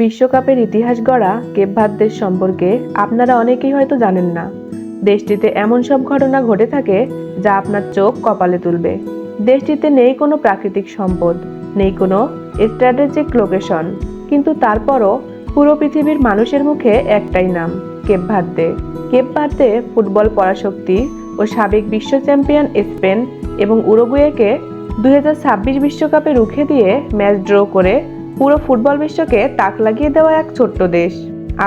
বিশ্বকাপের ইতিহাস গড়া কেপ ভার্দে সম্পর্কে আপনারা অনেকেই হয়তো জানেন না। দেশটিতে এমন সব ঘটনা ঘটে থাকে যা আপনার চোখ কপালে তুলবে। দেশটিতে নেই কোনো প্রাকৃতিক সম্পদ, নেই কোনো স্ট্র্যাটেজিক লোকেশন, কিন্তু তারপরও পুরো পৃথিবীর মানুষের মুখে একটাই নাম, Cape Verde. Cape Verde football পরাশক্তি ও সাবেক বিশ্ব চ্যাম্পিয়ন স্পেন এবং উরুগুয়েকে 2026 বিশ্বকাপে রুখে দিয়ে ম্যাচ ড্র করে পুরো ফুটবল বিশ্বকে তাক লাগিয়ে দেওয়া এক ছোট্ট দেশ।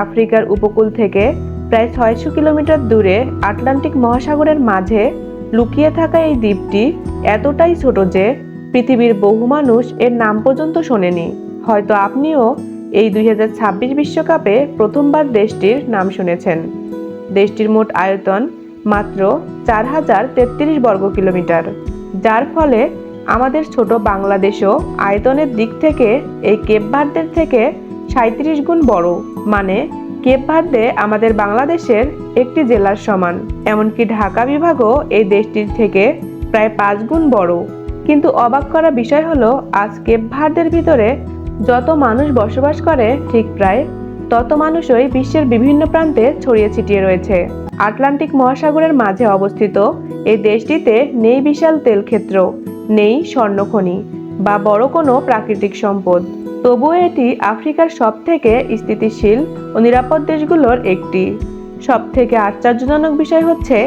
আফ্রিকার উপকূল থেকে প্রায় 600 কিলোমিটার দূরে আটলান্টিক মহাসাগরের মাঝে লুকিয়ে থাকা এই দ্বীপটি এতটাই ছোট যে পৃথিবীর বহু মানুষ এর নাম পর্যন্ত শোনেনি। হয়তো আপনিও এই 2026 বিশ্বকাপে প্রথমবার দেশটির নাম শুনেছেন। দেশটির মোট আয়তন মাত্র 4033 বর্গ কিলোমিটার, যার ফলে আমাদের ছোট বাংলাদেশও আয়তনের দিক থেকে এই কেপ ভার্দের থেকে 37 গুণ বড়। মানে কেপ ভার্দে আমাদের বাংলাদেশের একটি জেলার সমান। এমনকি ঢাকা বিভাগও এই দেশটির থেকে প্রায় 5 গুণ বড়। কিন্তু অবাক করা বিষয় হলো, আজ কেপ ভার্দের ভিতরে যত মানুষ বসবাস করে ঠিক প্রায় তত মানুষই বিশ্বের বিভিন্ন প্রান্তে ছড়িয়ে ছিটিয়ে রয়েছে। আটলান্টিক মহাসাগরের মাঝে অবস্থিত এই দেশটিতে নেই বিশাল তেলক্ষেত্র, নেই স্বর্ণখনি বা বড় কোনো প্রাকৃতিক সম্পদ। তবুও এটি আফ্রিকার সবথেকে স্থিতিশীল ও নিরাপদ দেশগুলোর একটি। সবথেকে আশ্চর্যজনক বিষয় হচ্ছে,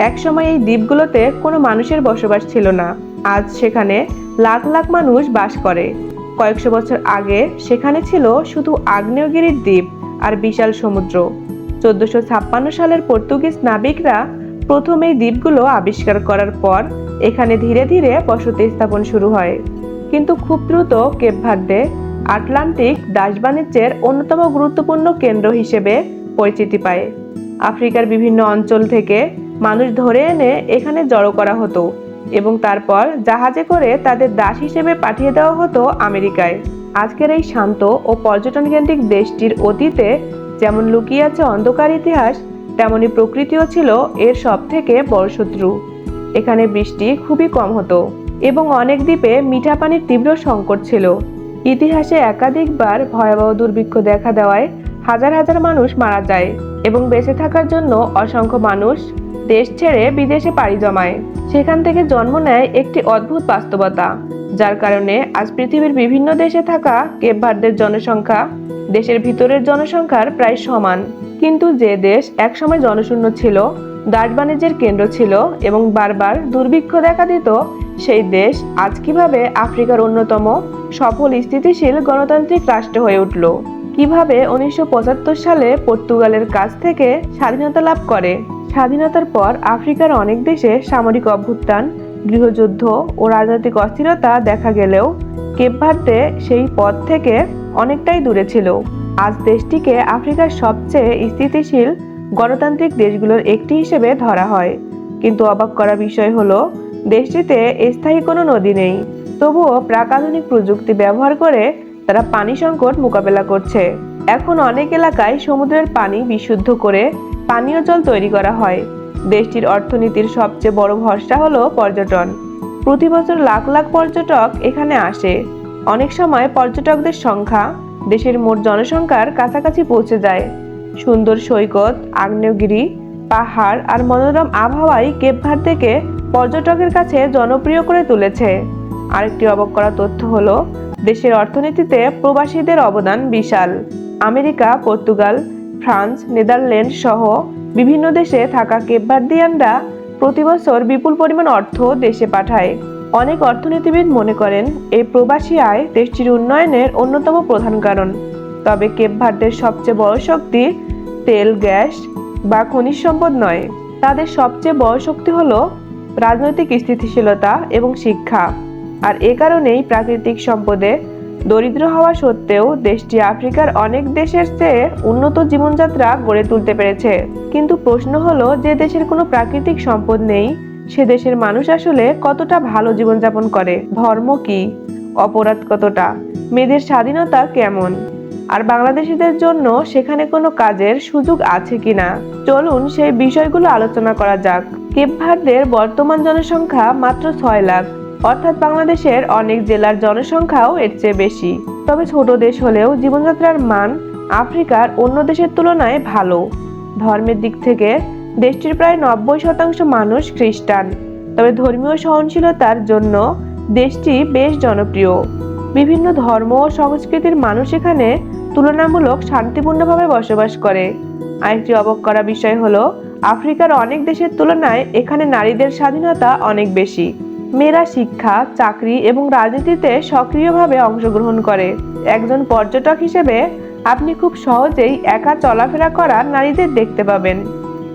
একসময় এই দ্বীপগুলোতে কোনো মানুষের বসবাস ছিল না। আজ সেখানে লাখ লাখ মানুষ বাস করে। কয়েকশো বছর আগে সেখানে ছিল শুধু আগ্নেয়গিরির দ্বীপ আর বিশাল সমুদ্র। 1456 সালের পর্তুগিজ নাবিকরা প্রথম এই দ্বীপগুলো আবিষ্কার করার পর এখানে ধীরে ধীরে বসতি স্থাপন শুরু হয়। কিন্তু খুব দ্রুত কেপ ভার্দে আটলান্টিক দাস বাণিজ্যের অন্যতম গুরুত্বপূর্ণ কেন্দ্র হিসেবে পরিচিতি পায়। আফ্রিকার বিভিন্ন অঞ্চল থেকে মানুষ ধরে এনে এখানে জড়ো করা হতো এবং তারপর জাহাজে করে তাদের দাস হিসেবে পাঠিয়ে দেওয়া হতো আমেরিকায়। আজকের এই শান্ত ও পর্যটন কেন্দ্রিক দেশটির অতীতে যেমন লুকিয়ে আছে অন্ধকার ইতিহাস, তেমনি প্রকৃতিও ছিল এর সবথেকে বড় শত্রু। এখানে বৃষ্টি খুবই কম হতো এবং অনেক দ্বীপে মিঠা পানির তীব্র সংকট ছিল। ইতিহাসে একাধিকবার ভয়াবহ দুর্ভিক্ষ দেখা দেওয়ায় হাজার হাজার মানুষ মারা যায় এবং বেঁচে থাকার জন্য অসংখ্য মানুষ দেশ ছেড়ে বিদেশে পাড়ি জমায়। সেখান থেকে জন্ম নেয় একটি অদ্ভুত বাস্তবতা, যার কারণে আজ পৃথিবীর বিভিন্ন দেশে থাকা কেপ ভার্দের জনসংখ্যা দেশের ভিতরের জনসংখ্যার প্রায় সমান। কিন্তু যে দেশ একসময় জনশূন্য ছিল, দাস বাণিজ্যের কেন্দ্র ছিল এবং বারবার দুর্ভিক্ষ দেখা দিত, সেই দেশ আজ কিভাবে আফ্রিকার অন্যতম সফল স্থিতিশীল গণতান্ত্রিক রাষ্ট্র হয়ে উঠল? কিভাবে 1975 সালে পর্তুগালের কাছ থেকে স্বাধীনতা লাভ করে? স্বাধীনতার পর আফ্রিকার অনেক দেশে সামরিক অভ্যুত্থান, গৃহযুদ্ধ ও রাজনৈতিক অস্থিরতা দেখা গেলেও কেপ ভার্দে সেই পথ থেকে অনেকটাই দূরে ছিল। আজ দেশটিকে আফ্রিকার সবচেয়ে স্থিতিশীল গণতান্ত্রিক দেশগুলোর একটি হিসেবে ধরা হয়। কিন্তু অবাক করা বিষয় হলো, দেশটিতে স্থায়ী কোনো নদী নেই। তবুও প্রাক-আধুনিক প্রযুক্তি ব্যবহার করে তারা পানি সংকট মোকাবেলা করছে। এখন অনেক এলাকায় সমুদ্রের পানি বিশুদ্ধ করে পানীয় জল তৈরি করা হয়। দেশটির অর্থনীতির সবচেয়ে বড় ভরসা হলো পর্যটন। প্রতি বছর লাখ লাখ পর্যটক এখানে আসে। অনেক সময় পর্যটকদের সংখ্যা দেশের মোট জনসংখ্যার কাছাকাছি পৌঁছে যায়। সুন্দর সৈকত, আগ্নেয়গিরি, পাহাড় আর মনোরম আবহাওয়াই কেপ ভার্দেকে পর্যটকের কাছে জনপ্রিয় করে তুলেছে। আরেকটি অবাক করা তথ্য হলো, দেশের অর্থনীতিতে প্রবাসীদের অবদান বিশাল। আমেরিকা, পর্তুগাল, ফ্রান্স, নেদারল্যান্ড সহ বিভিন্ন দেশে থাকা কেপ ভার্দিয়ানরা প্রতি বছর বিপুল পরিমাণ অর্থ দেশে পাঠায়। অনেক অর্থনীতিবিদ মনে করেন এই প্রবাসী আয় দেশটির উন্নয়নের অন্যতম প্রধান কারণ। তবে কেপ ভার্দের সবচেয়ে বড় শক্তি তেল, গ্যাস বা খনিজ সম্পদ নয়। তাদের সবচেয়ে বড় শক্তি হলো রাজনৈতিক স্থিতিশীলতা এবং শিক্ষা। আর এ কারণেই প্রাকৃতিক সম্পদে দরিদ্র হওয়া সত্ত্বেও দেশটি আফ্রিকার অনেক দেশের চেয়ে উন্নত জীবনযাত্রা গড়ে তুলতে পেরেছে। কিন্তু প্রশ্ন হলো, যে দেশের কোনো প্রাকৃতিক সম্পদ নেই, সে দেশের মানুষ আসলে কতটা ভালো জীবনযাপন করে? ধর্ম কি? অপরাধ কতটা? মেয়েদের স্বাধীনতা কেমন? আর বাংলাদেশিদের জন্য সেখানে কোনো কাজের সুযোগ আছে কিনা? চলুন সেই বিষয়গুলো আলোচনা করা যাক। কেপ ভার্দের বর্তমান জনসংখ্যা মাত্র 6 লাখ, অর্থাৎ বাংলাদেশের অনেক জেলার জনসংখ্যাও এর চেয়ে বেশি। তবে ছোট দেশ হলেও জীবনযাত্রার মান আফ্রিকার অন্য দেশের তুলনায় ভালো। ধর্মের দিক থেকে দেশটির প্রায় 90% মানুষ খ্রিস্টান, তবে ধর্মীয় সহনশীলতার জন্য দেশটি বেশ জনপ্রিয়। বিভিন্ন ধর্ম ও সংস্কৃতির মানুষ এখানে তুলনামূলক শান্তিপূর্ণভাবে বসবাস করে। আরেকটি অবাক করা বিষয় হলো আফ্রিকার অনেক দেশের তুলনায় এখানে নারীদের স্বাধীনতা অনেক বেশি। মেয়েরা শিক্ষা, চাকরি এবং রাজনীতিতে সক্রিয়ভাবে অংশগ্রহণ করে। একজন পর্যটক হিসেবে আপনি খুব সহজেই একা চলাফেরা করা নারীদের দেখতে পাবেন।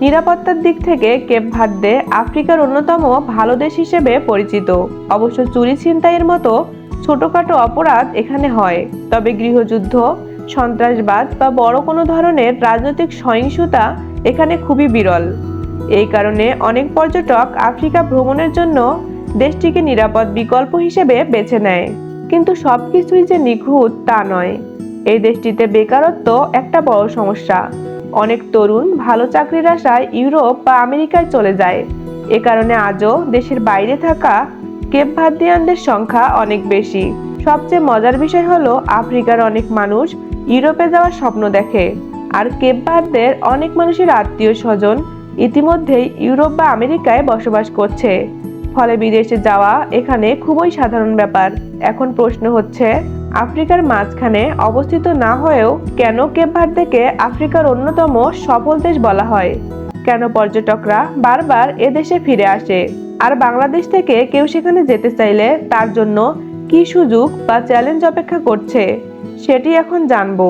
নিরাপত্তার দিক থেকে কেপ ভার্দে আফ্রিকার অন্যতম ভালো দেশ হিসেবে পরিচিত। অবশ্য চুরি ছিনতাইয়ের মতো ছোটখাটো অপরাধ এখানে হয়, তবে গৃহযুদ্ধ, সন্ত্রাসবাদ বা বড় কোনো ধরনের রাজনৈতিক সহিংসতা এখানে খুবই বিরল। এই কারণে অনেক পর্যটক আফ্রিকা ভ্রমণের জন্য দেশটিকে নিরাপদ বিকল্প হিসেবে বেছে নেয়। কিন্তু সবকিছুই যে নিখুঁত তা নয়। এই দেশটিতে বেকারত্ব একটা বড় সমস্যা। অনেক তরুণ ভালো চাকরির আশায় ইউরোপ বা আমেরিকায় চলে যায়। এ কারণে আজও দেশের বাইরে থাকা কেপ ভার্দিয়ানদের সংখ্যা অনেক বেশি। সবচেয়ে মজার বিষয় হলো আফ্রিকার অনেক মানুষ ইউরোপে যাওয়ার স্বপ্ন দেখে, আর কেপ ভার্দের অনেক মানুষের আত্মীয় স্বজন ইতিমধ্যেই ইউরোপ বা আমেরিকায় বসবাস করছে। ফলে বিদেশে যাওয়া এখানে খুবই সাধারণ ব্যাপার। এখন প্রশ্ন হচ্ছে, আফ্রিকার মাঝখানে অবস্থিত না হয়েও কেন কেপ ভার্দেকে আফ্রিকার অন্যতম সফল দেশ বলা হয়? কেন পর্যটকরা বারবার এ দেশে ফিরে আসে? আর বাংলাদেশ থেকে কেউ সেখানে যেতে চাইলে তার জন্য কি সুযোগ বা চ্যালেঞ্জ অপেক্ষা করছে, সেটি এখন জানবো।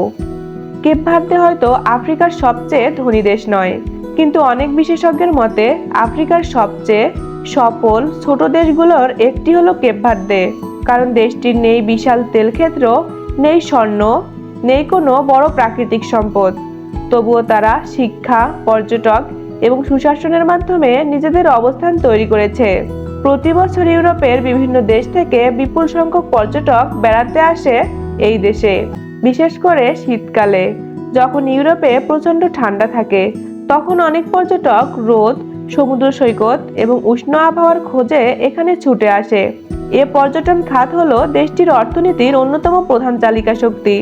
কেপ ভার্দে হয়তো আফ্রিকার সবচেয়ে ধনী দেশ নয়, কিন্তু অনেক বিশেষজ্ঞের মতে আফ্রিকার সবচেয়ে সফল ছোট দেশগুলোর একটি হলো কেপ ভার্দে। কারণ দেশটির নেই বিশাল তেল ক্ষেত্র, নেই স্বর্ণ, নেই কোনো বড় প্রাকৃতিক সম্পদ। তবুও তারা শিক্ষা, পর্যটক এবং সুশাসনের মাধ্যমে নিজেদের অবস্থান তৈরি করেছে। প্রতি বছর ইউরোপের বিভিন্ন দেশ থেকে বিপুল সংখ্যক পর্যটক বেড়াতে আসে এই দেশে, বিশেষ করে শীতকালে। যখন ইউরোপে প্রচণ্ড ঠান্ডা থাকে, তখন অনেক পর্যটক রোদ, সমুদ্র সৈকত এবং উষ্ণ আবহাওয়ার খোঁজে এখানে ছুটে আসে। এ পর্যটন খাত হলো দেশটির অর্থনীতির অন্যতম প্রধান চালিকা শক্তি।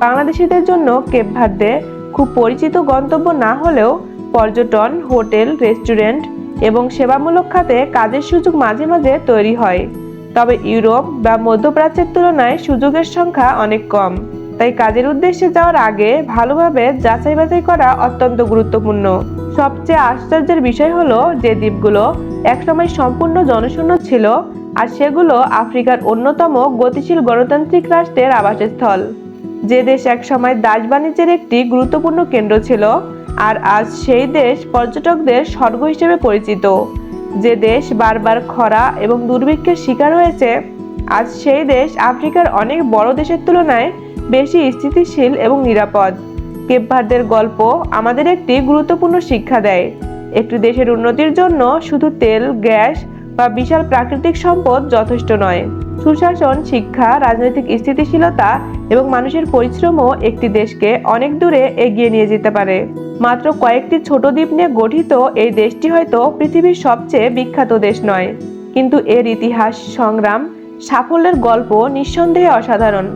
বাংলাদেশিদের জন্য কেপ ভার্দে খুব পরিচিত গন্তব্য না হলেও পর্যটন, হোটেল, রেস্টুরেন্ট এবং সেবামূলক খাতে কাজের সুযোগ মাঝে মাঝে তৈরি হয়। তবে ইউরোপ বা মধ্যপ্রাচ্যের তুলনায় সুযোগের সংখ্যা অনেক কম। তাই কাজের উদ্দেশ্যে যাওয়ার আগে ভালোভাবে যাচাই বাছাই করা অত্যন্ত গুরুত্বপূর্ণ। সবচেয়ে আশ্চর্যের বিষয় হলো যে দ্বীপগুলো একসময় সম্পূর্ণ জনশূন্য ছিল, আর সেগুলো আফ্রিকার অন্যতম গতিশীল গণতান্ত্রিক রাষ্ট্রের আবাসস্থল। যে দেশ একসময় দাস বাণিজ্যের একটি গুরুত্বপূর্ণ কেন্দ্র ছিল, আর আজ সেই দেশ পর্যটকদের স্বর্গ হিসেবে পরিচিত। যে দেশ বারবার খরা এবং দুর্ভিক্ষের শিকার হয়েছে, আজ সেই দেশ আফ্রিকার অনেক বড় দেশের তুলনায় বেশি স্থিতিশীল এবং নিরাপদ। কেপ ভার্দের গল্প আমাদের একটি গুরুত্বপূর্ণ শিক্ষা দেয়। একটি দেশের উন্নতির জন্য শুধু তেল, গ্যাস বা বিশাল প্রাকৃতিক সম্পদ যথেষ্ট নয়। সুশাসন, শিক্ষা, রাজনৈতিক স্থিতিশীলতা এবং মানুষের পরিশ্রমও একটি দেশকে অনেক দূরে এগিয়ে নিয়ে যেতে পারে। মাত্র কয়েকটি ছোট দ্বীপ নিয়ে গঠিত এই দেশটি হয়তো পৃথিবীর সবচেয়ে বিখ্যাত দেশ নয়, কিন্তু এর ইতিহাস, সংগ্রাম, সাফল্যের গল্প নিঃসন্দেহে অসাধারণ।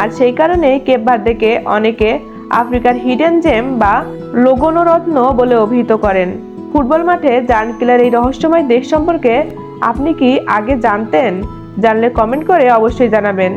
আর সেই কারণেই কেপ ভার্দেকে অনেকে আফ্রিকার হিডেন জেম বা লোগোনো রত্ন বলে অভিহিত করেন। ফুটবল মাঠে জায়ান্ট কিলার এই রহস্যময় দেশ সম্পর্কে আপনি কি আগে জানতেন? জানলে কমেন্ট করে অবশ্যই জানাবেন।